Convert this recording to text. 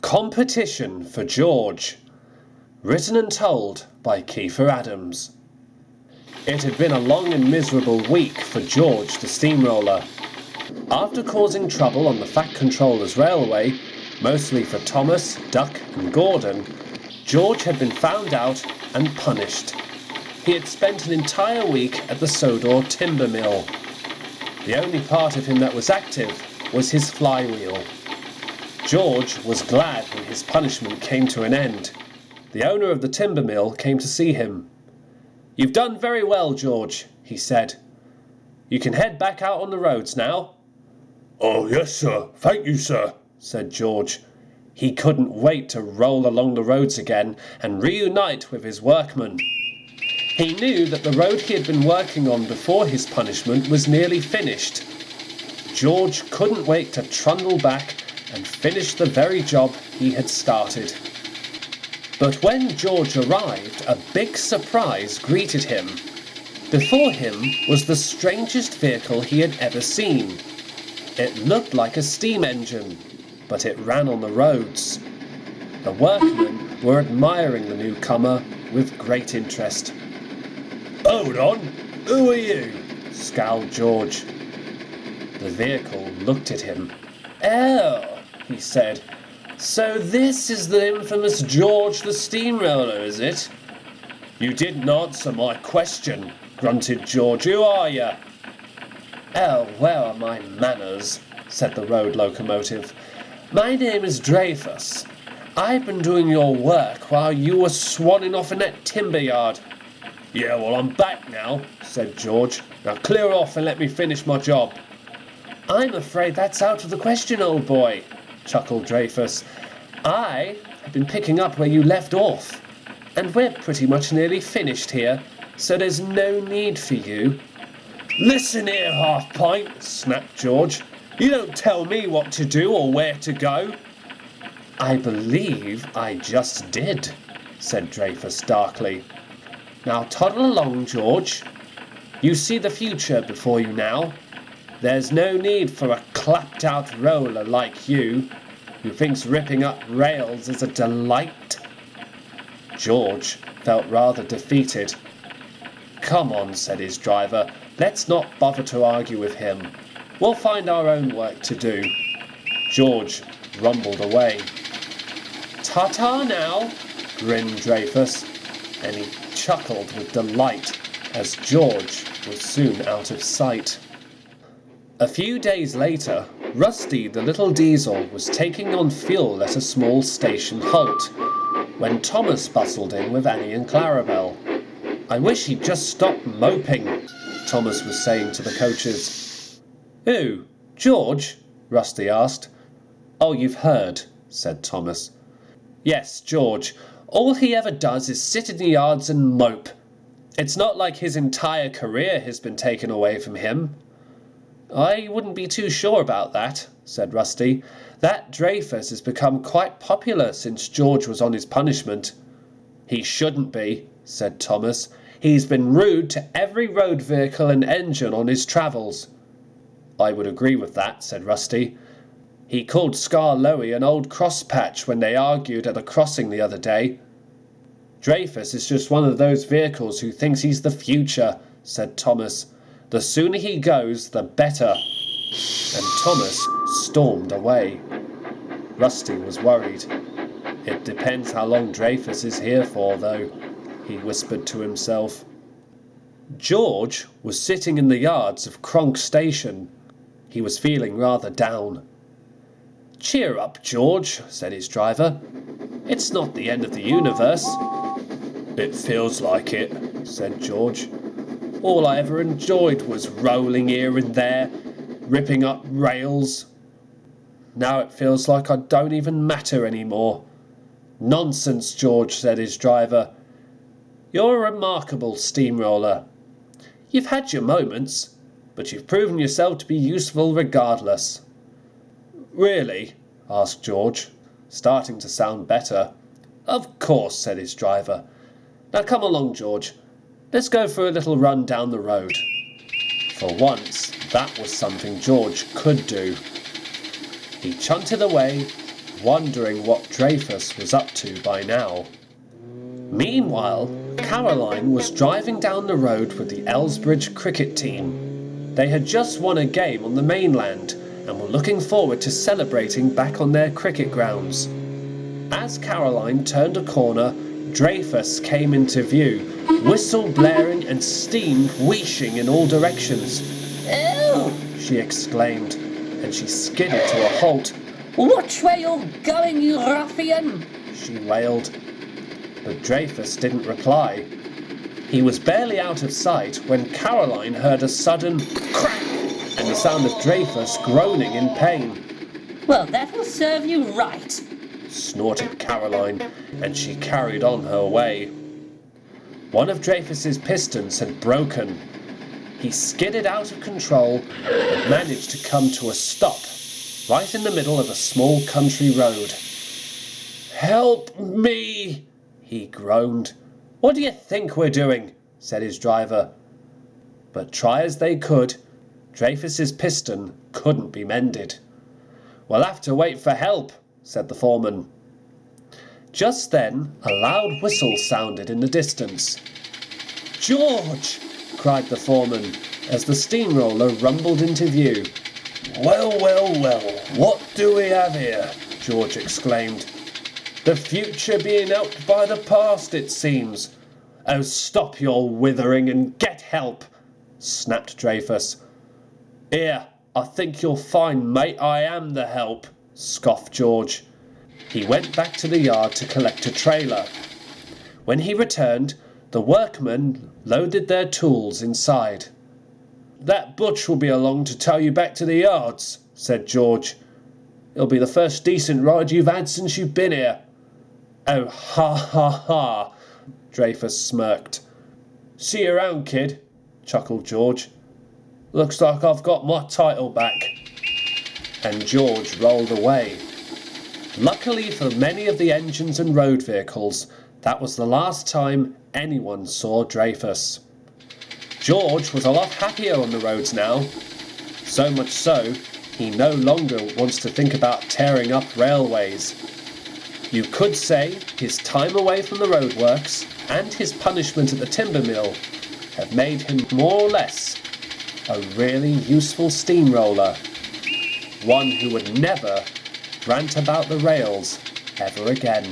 Competition for George. Written and told by Kiefer Adams. It had been a long and miserable week for George the steamroller. After causing trouble on the Fat Controller's railway, mostly for Thomas, Duck and Gordon, George had been found out and punished. He had spent an entire week at the Sodor timber mill. The only part of him that was active was his flywheel. George was glad when his punishment came to an end. The owner of the timber mill came to see him. "You've done very well, George," he said. "You can head back out on the roads now." "Oh, yes, sir. Thank you, sir," said George. He couldn't wait to roll along the roads again and reunite with his workmen. He knew that the road he had been working on before his punishment was nearly finished. George couldn't wait to trundle back and finish the very job he had started. But when George arrived, a big surprise greeted him. Before him was the strangest vehicle he had ever seen. It looked like a steam engine, but it ran on the roads. The workmen were admiring the newcomer with great interest. "Hold on, who are you?" scowled George. The vehicle looked at him. "Oh," he said, "so this is the infamous George the steamroller, is it?" "You didn't answer my question," grunted George. "Who are you?" "Oh, where are my manners?" said the road locomotive. "My name is Dreyfus. I've been doing your work while you were swanning off in that timber yard." "Yeah, well, I'm back now," said George. "Now clear off and let me finish my job." "I'm afraid that's out of the question, old boy," chuckled Dreyfus. "I have been picking up where you left off, and we're pretty much nearly finished here, so there's no need for you." "Listen here, half-pint," snapped George. "You don't tell me what to do or where to go." "I believe I just did," said Dreyfus darkly. "Now toddle along, George. You see the future before you now. There's no need for a clapped-out roller like you, who thinks ripping up rails is a delight." George felt rather defeated. "Come on," said his driver. "Let's not bother to argue with him. We'll find our own work to do." George rumbled away. "Ta-ta now," grinned Dreyfus, and he chuckled with delight as George was soon out of sight. A few days later, Rusty the little diesel was taking on fuel at a small station halt, when Thomas bustled in with Annie and Clarabel. "I wish he'd just stop moping," Thomas was saying to the coaches. "Who? George?" Rusty asked. "Oh, you've heard," said Thomas. "Yes, George. All he ever does is sit in the yards and mope. It's not like his entire career has been taken away from him." "I wouldn't be too sure about that," said Rusty. "That Dreyfus has become quite popular since George was on his punishment." "He shouldn't be," said Thomas. "He's been rude to every road vehicle and engine on his travels." "I would agree with that," said Rusty. "He called Scar Lowy an old crosspatch when they argued at a crossing the other day." "Dreyfus is just one of those vehicles who thinks he's the future," said Thomas. "The sooner he goes, the better." And Thomas stormed away. Rusty was worried. "It depends how long Dreyfus is here for, though," he whispered to himself. George was sitting in the yards of Cronk Station. He was feeling rather down. "Cheer up, George," said his driver. "It's not the end of the universe." "It feels like it," said George. "All I ever enjoyed was rolling here and there, ripping up rails. Now it feels like I don't even matter anymore." "Nonsense, George," said his driver. "You're a remarkable steamroller. You've had your moments, but you've proven yourself to be useful regardless." "Really?" asked George, starting to sound better. "Of course," said his driver. "Now come along, George. Let's go for a little run down the road." For once, that was something George could do. He chunted away wondering what Dreyfus was up to by now. Meanwhile, Caroline was driving down the road with the Elsbridge cricket team. They had just won a game on the mainland and were looking forward to celebrating back on their cricket grounds. As Caroline turned a corner, Dreyfus came into view, whistle blaring and steam wheeshing in all directions. "Oh, She exclaimed, and she skidded to a halt. which way you're going, you ruffian?" She wailed. But Dreyfus didn't reply. He was barely out of sight when Caroline heard a sudden crack and the sound of Dreyfus groaning in pain. "Well, that will serve you right." Snorted Caroline, and she carried on her way. One of Dreyfus's pistons had broken. He skidded out of control and managed to come to a stop right in the middle of a small country road. "Help me!" he groaned. "What do you think we're doing?" said his driver. But try as they could, Dreyfus's piston couldn't be mended. "We'll have to wait for help," said the foreman. Just then, a loud whistle sounded in the distance. "George!" cried the foreman as the steamroller rumbled into view. Well, well, well, what do we have here?" George exclaimed. "The future being helped by the past, it seems." "Oh, stop your withering and get help," snapped Dreyfus. "Here, I think you'll find, mate, I am the help," scoffed George. He went back to the yard to collect a trailer. When he returned, the workmen loaded their tools inside. "That butch will be along to tow you back to the yards," said George. "It'll be the first decent ride you've had since you've been here." "Oh, ha, ha, ha," Dreyfus smirked. "See you around, kid," chuckled George. "Looks like I've got my title back." And George rolled away. Luckily for many of the engines and road vehicles, that was the last time anyone saw Dreyfus. George was a lot happier on the roads now. So much so, he no longer wants to think about tearing up railways. You could say his time away from the roadworks and his punishment at the timber mill have made him more or less a really useful steamroller. One who would never rant about the rails ever again.